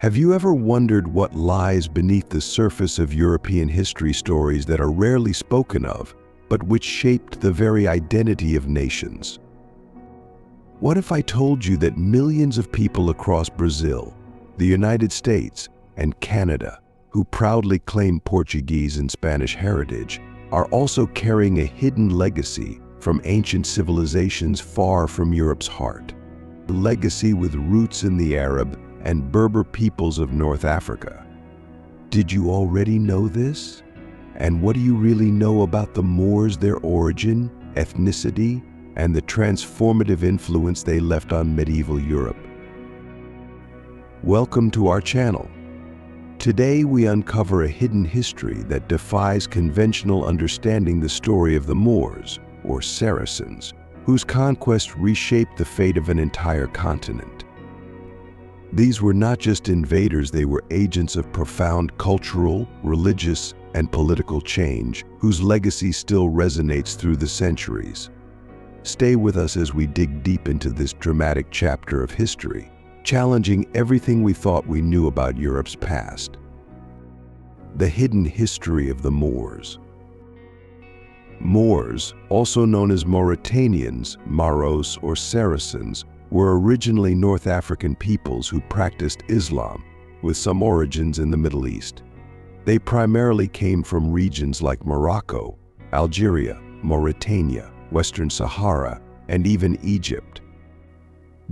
Have you ever wondered what lies beneath the surface of European history stories that are rarely spoken of, but which shaped the very identity of nations? What if I told you that millions of people across Brazil, the United States, and Canada, who proudly claim Portuguese and Spanish heritage, are also carrying a hidden legacy from ancient civilizations far from Europe's heart? A legacy with roots in the Arab and Berber peoples of North Africa. Did you already know this? And what do you really know about the Moors, their origin, ethnicity, and the transformative influence they left on medieval Europe? Welcome to our channel. Today we uncover a hidden history that defies conventional understanding: the story of the Moors, or Saracens, whose conquest reshaped the fate of an entire continent. These were not just invaders, they were agents of profound cultural, religious, and political change, whose legacy still resonates through the centuries. Stay with us as we dig deep into this dramatic chapter of history, challenging everything we thought we knew about Europe's past. The hidden history of the Moors. Moors, also known as Mauritanians, Maros, or Saracens, were originally North African peoples who practiced Islam, with some origins in the Middle East. They primarily came from regions like Morocco, Algeria, Mauritania, Western Sahara, and even Egypt.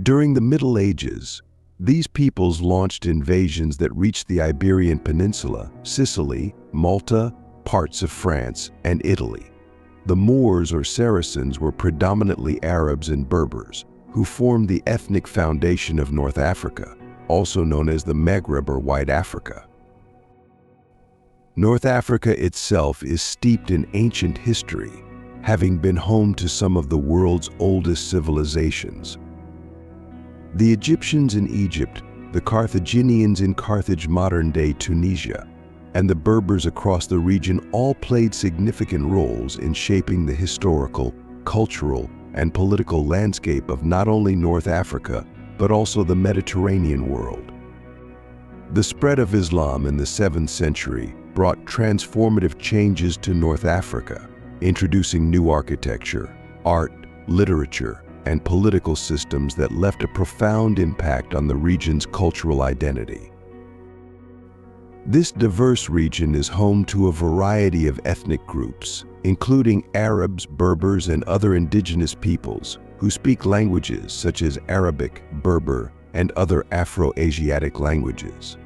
During the Middle Ages, these peoples launched invasions that reached the Iberian Peninsula, Sicily, Malta, parts of France, and Italy. The Moors, or Saracens, were predominantly Arabs and Berbers, who formed the ethnic foundation of North Africa, also known as the Maghreb or White Africa. North Africa itself is steeped in ancient history, having been home to some of the world's oldest civilizations. The Egyptians in Egypt, the Carthaginians in Carthage, modern-day Tunisia, and the Berbers across the region all played significant roles in shaping the historical, cultural, and political landscape of not only North Africa, but also the Mediterranean world. The spread of Islam in the 7th century brought transformative changes to North Africa, introducing new architecture, art, literature, and political systems that left a profound impact on the region's cultural identity. This diverse region is home to a variety of ethnic groups, including Arabs, Berbers, and other indigenous peoples who speak languages such as Arabic, Berber, and other Afro-Asiatic languages.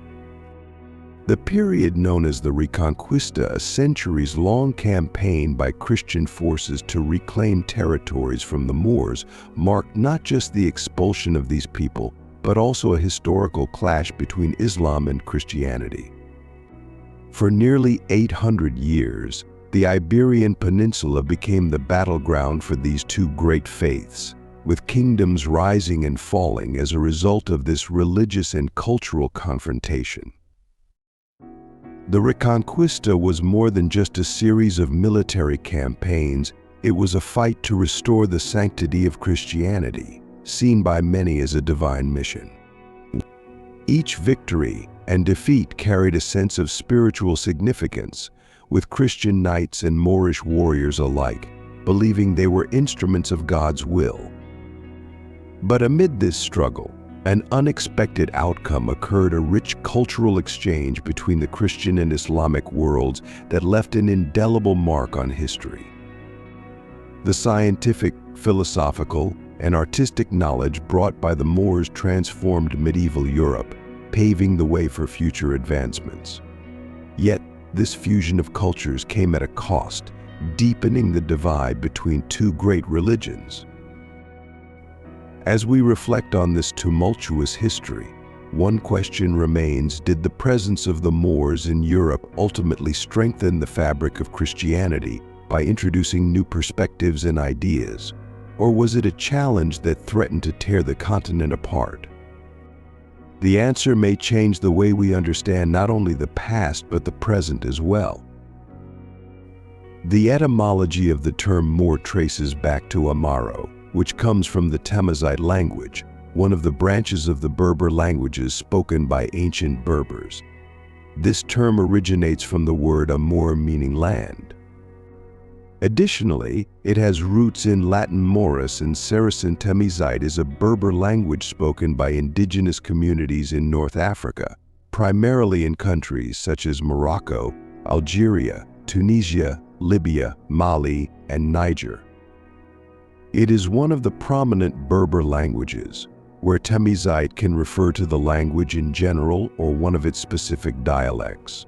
The period known as the Reconquista, a centuries-long campaign by Christian forces to reclaim territories from the Moors, marked not just the expulsion of these people, but also a historical clash between Islam and Christianity. For nearly 800 years, the Iberian Peninsula became the battleground for these two great faiths, with kingdoms rising and falling as a result of this religious and cultural confrontation. The Reconquista was more than just a series of military campaigns. It was a fight to restore the sanctity of Christianity, seen by many as a divine mission. Each victory and defeat carried a sense of spiritual significance, with Christian knights and Moorish warriors alike believing they were instruments of God's will. But amid this struggle, an unexpected outcome occurred: a rich cultural exchange between the Christian and Islamic worlds that left an indelible mark on history. The scientific, philosophical, and artistic knowledge brought by the Moors transformed medieval Europe, paving the way for future advancements. Yet, this fusion of cultures came at a cost, deepening the divide between two great religions. As we reflect on this tumultuous history, one question remains: did the presence of the Moors in Europe ultimately strengthen the fabric of Christianity by introducing new perspectives and ideas? Or was it a challenge that threatened to tear the continent apart? The answer may change the way we understand not only the past but the present as well. The etymology of the term Moor traces back to Amaro, which comes from the Tamazight language, one of the branches of the Berber languages spoken by ancient Berbers. This term originates from the word amur, meaning land. Additionally, it has roots in Latin Moris, and Saracen Tamazight is a Berber language spoken by indigenous communities in North Africa, primarily in countries such as Morocco, Algeria, Tunisia, Libya, Mali, and Niger. It is one of the prominent Berber languages, where Tamazight can refer to the language in general or one of its specific dialects.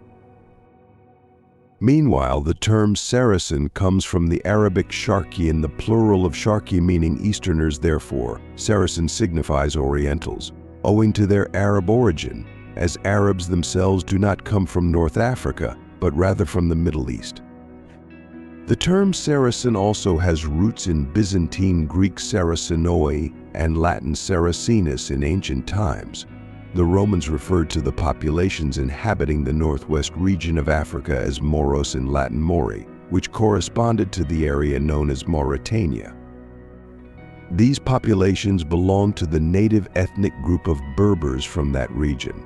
Meanwhile, the term Saracen comes from the Arabic Sharqi in the plural of Sharqi, meaning Easterners. Therefore, Saracen signifies Orientals, owing to their Arab origin, as Arabs themselves do not come from North Africa, but rather from the Middle East. The term Saracen also has roots in Byzantine Greek Saracenoi and Latin Saracenus in ancient times. The Romans referred to the populations inhabiting the northwest region of Africa as Moros in Latin Mori, which corresponded to the area known as Mauritania. These populations belonged to the native ethnic group of Berbers from that region.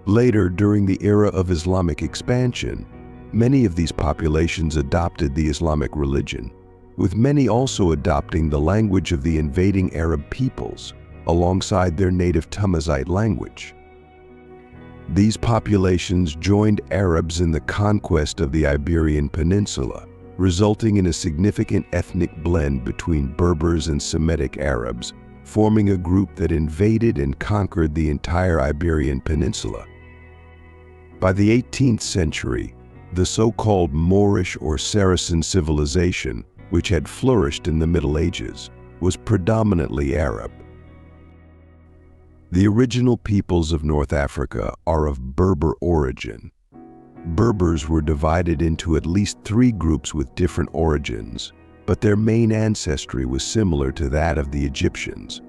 Later, during the era of Islamic expansion, many of these populations adopted the Islamic religion, with many also adopting the language of the invading Arab peoples, alongside their native Tamazight language. These populations joined Arabs in the conquest of the Iberian Peninsula, resulting in a significant ethnic blend between Berbers and Semitic Arabs, forming a group that invaded and conquered the entire Iberian Peninsula. By the 18th century, the so-called Moorish or Saracen civilization, which had flourished in the Middle Ages, was predominantly Arab. The original peoples of North Africa are of Berber origin. Berbers were divided into at least 3 groups with different origins, but their main ancestry was similar to that of the Egyptians.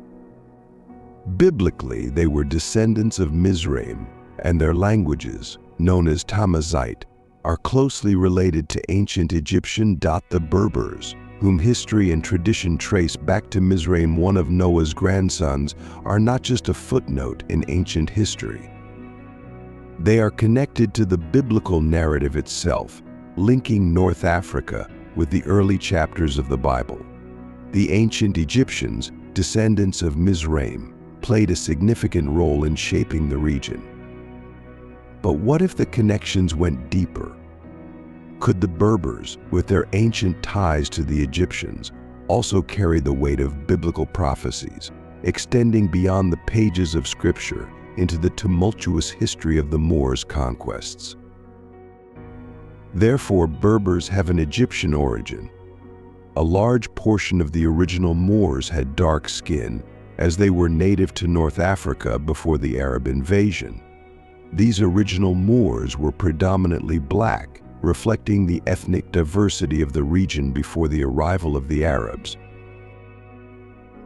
Biblically, they were descendants of Mizraim, and their languages, known as Tamazight, are closely related to ancient Egyptian. The Berbers, whom history and tradition trace back to Mizraim, one of Noah's grandsons, are not just a footnote in ancient history. They are connected to the biblical narrative itself, linking North Africa with the early chapters of the Bible. The ancient Egyptians, descendants of Mizraim, played a significant role in shaping the region. But what if the connections went deeper? Could the Berbers, with their ancient ties to the Egyptians, also carry the weight of biblical prophecies, extending beyond the pages of Scripture into the tumultuous history of the Moors' conquests? Therefore, Berbers have an Egyptian origin. A large portion of the original Moors had dark skin, as they were native to North Africa before the Arab invasion. These original Moors were predominantly black, reflecting the ethnic diversity of the region before the arrival of the Arabs.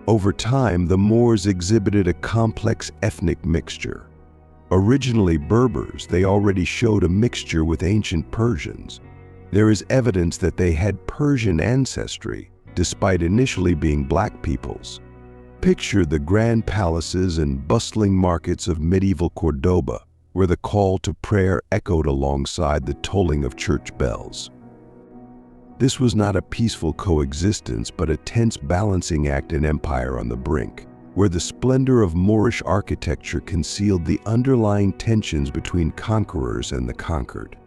Over time, the Moors exhibited a complex ethnic mixture. Originally Berbers, they already showed a mixture with ancient Persians. There is evidence that they had Persian ancestry, despite initially being black peoples. Picture the grand palaces and bustling markets of medieval Cordoba, where the call to prayer echoed alongside the tolling of church bells. This was not a peaceful coexistence, but a tense balancing act in empire on the brink, where the splendor of Moorish architecture concealed the underlying tensions between conquerors and the conquered.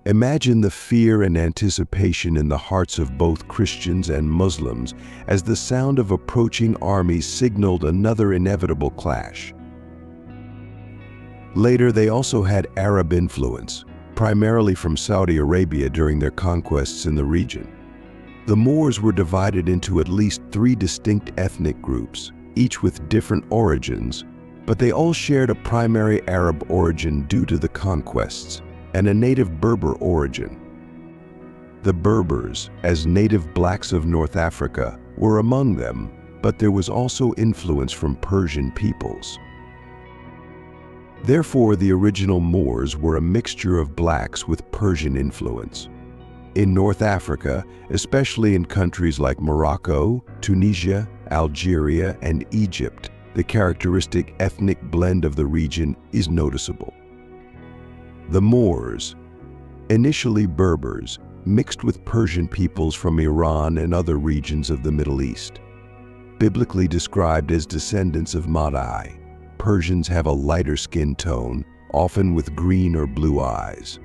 Imagine the fear and anticipation in the hearts of both Christians and Muslims as the sound of approaching armies signaled another inevitable clash. Later, they also had Arab influence, primarily from Saudi Arabia during their conquests in the region. The Moors were divided into at least 3 distinct ethnic groups, each with different origins, but they all shared a primary Arab origin due to the conquests, and a native Berber origin. The Berbers, as native blacks of North Africa, were among them, but there was also influence from Persian peoples. Therefore, the original Moors were a mixture of blacks with Persian influence. In North Africa, especially in countries like Morocco, Tunisia, Algeria, and Egypt, the characteristic ethnic blend of the region is noticeable. The Moors, initially Berbers, mixed with Persian peoples from Iran and other regions of the Middle East. Biblically described as descendants of Madai, Persians have a lighter skin tone, often with green or blue eyes.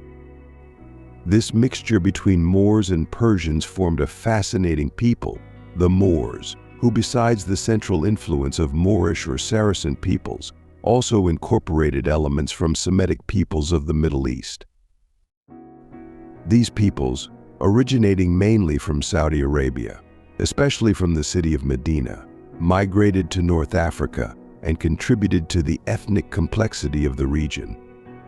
This mixture between Moors and Persians formed a fascinating people, the Moors, who besides the central influence of Moorish or Saracen peoples, also incorporated elements from Semitic peoples of the Middle East. These peoples, originating mainly from Saudi Arabia, especially from the city of Medina, migrated to North Africa and contributed to the ethnic complexity of the region,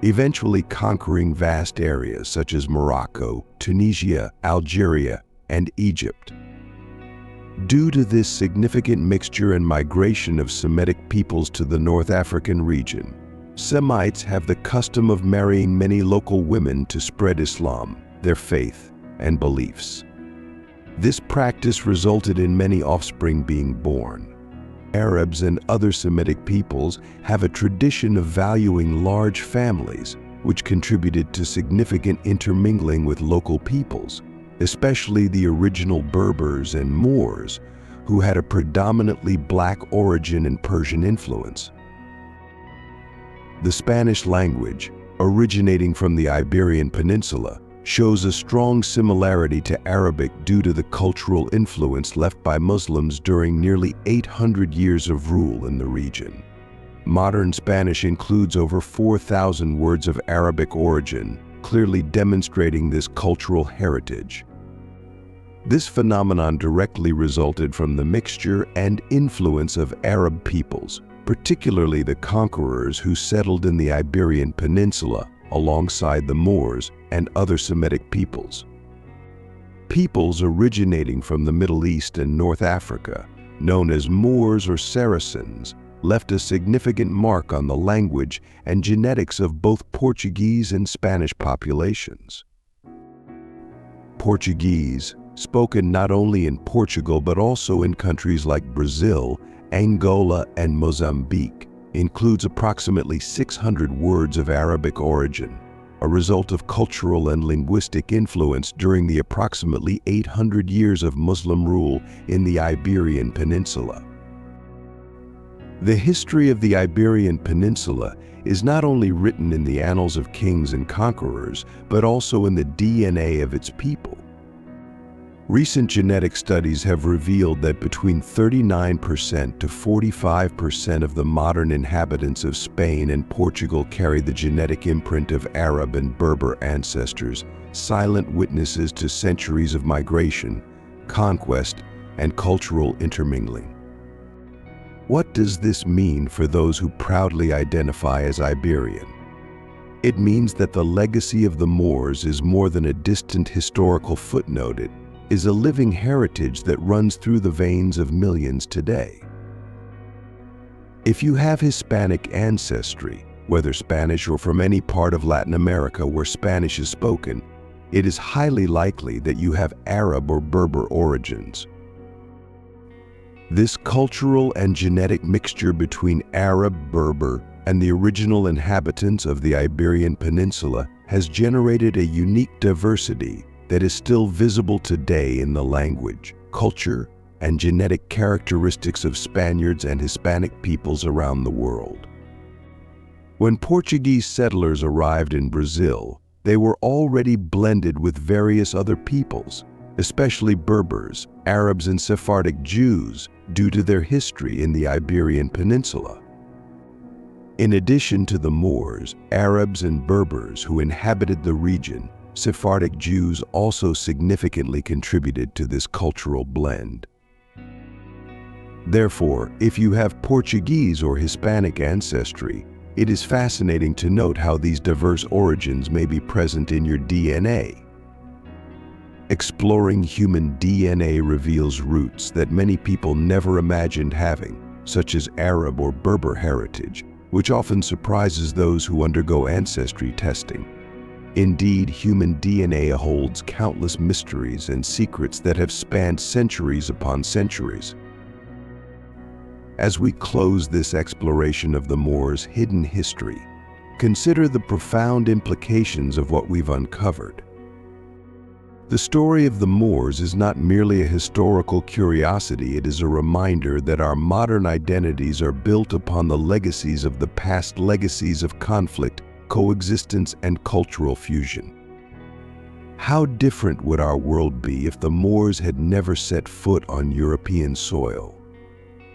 eventually conquering vast areas such as Morocco, Tunisia, Algeria, and Egypt. Due to this significant mixture and migration of Semitic peoples to the North African region, Semites have the custom of marrying many local women to spread Islam, their faith, and beliefs. This practice resulted in many offspring being born. Arabs and other Semitic peoples have a tradition of valuing large families, which contributed to significant intermingling with local peoples, especially the original Berbers and Moors, who had a predominantly black origin and Persian influence. The Spanish language, originating from the Iberian Peninsula, shows a strong similarity to Arabic due to the cultural influence left by Muslims during nearly 800 years of rule in the region. Modern Spanish includes over 4,000 words of Arabic origin, clearly demonstrating this cultural heritage. This phenomenon directly resulted from the mixture and influence of Arab peoples, particularly the conquerors who settled in the Iberian Peninsula alongside the Moors and other Semitic peoples. Peoples originating from the Middle East and North Africa, known as Moors or Saracens, left a significant mark on the language and genetics of both Portuguese and Spanish populations. Portuguese, spoken not only in Portugal but also in countries like Brazil, Angola, and Mozambique, includes approximately 600 words of Arabic origin, a result of cultural and linguistic influence during the approximately 800 years of Muslim rule in the Iberian Peninsula. The history of the Iberian Peninsula is not only written in the annals of kings and conquerors, but also in the DNA of its people. Recent genetic studies have revealed that between 39% to 45% of the modern inhabitants of Spain and Portugal carry the genetic imprint of Arab and Berber ancestors, silent witnesses to centuries of migration, conquest, and cultural intermingling. What does this mean for those who proudly identify as Iberian? It means that the legacy of the Moors is more than a distant historical footnote. It is a living heritage that runs through the veins of millions today. If you have Hispanic ancestry, whether Spanish or from any part of Latin America where Spanish is spoken, it is highly likely that you have Arab or Berber origins. This cultural and genetic mixture between Arab, Berber, and the original inhabitants of the Iberian Peninsula has generated a unique diversity that is still visible today in the language, culture, and genetic characteristics of Spaniards and Hispanic peoples around the world. When Portuguese settlers arrived in Brazil, they were already blended with various other peoples, especially Berbers, Arabs, and Sephardic Jews, due to their history in the Iberian Peninsula. In addition to the Moors, Arabs, and Berbers who inhabited the region, Sephardic Jews also significantly contributed to this cultural blend. Therefore, if you have Portuguese or Hispanic ancestry, it is fascinating to note how these diverse origins may be present in your DNA. Exploring human DNA reveals roots that many people never imagined having, such as Arab or Berber heritage, which often surprises those who undergo ancestry testing. Indeed, human DNA holds countless mysteries and secrets that have spanned centuries upon centuries. As we close this exploration of the Moors' hidden history, consider the profound implications of what we've uncovered. The story of the Moors is not merely a historical curiosity, it is a reminder that our modern identities are built upon the legacies of the past, legacies of conflict, coexistence, and cultural fusion. How different would our world be if the Moors had never set foot on European soil?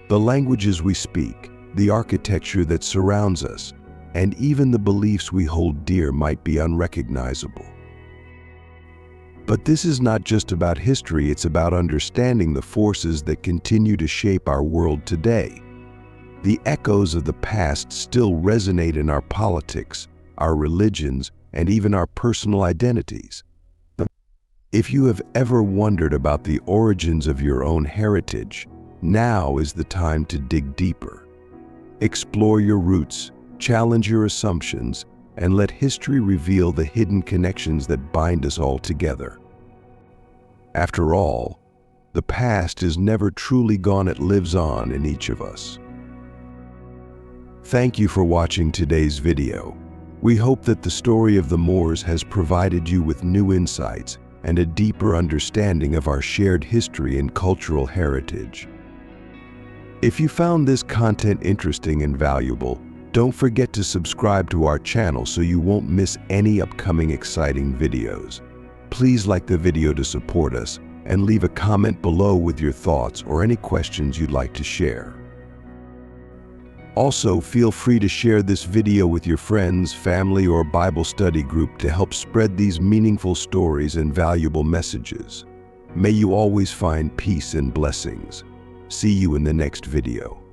The languages we speak, the architecture that surrounds us, and even the beliefs we hold dear might be unrecognizable. But this is not just about history, it's about understanding the forces that continue to shape our world today. The echoes of the past still resonate in our politics, our religions, and even our personal identities. If you have ever wondered about the origins of your own heritage, now is the time to dig deeper. Explore your roots, challenge your assumptions, and let history reveal the hidden connections that bind us all together. After all, the past is never truly gone, it lives on in each of us. Thank you for watching today's video. We hope that the story of the Moors has provided you with new insights and a deeper understanding of our shared history and cultural heritage. If you found this content interesting and valuable, don't forget to subscribe to our channel so you won't miss any upcoming exciting videos. Please like the video to support us and leave a comment below with your thoughts or any questions you'd like to share. Also, feel free to share this video with your friends, family, or Bible study group to help spread these meaningful stories and valuable messages. May you always find peace and blessings. See you in the next video.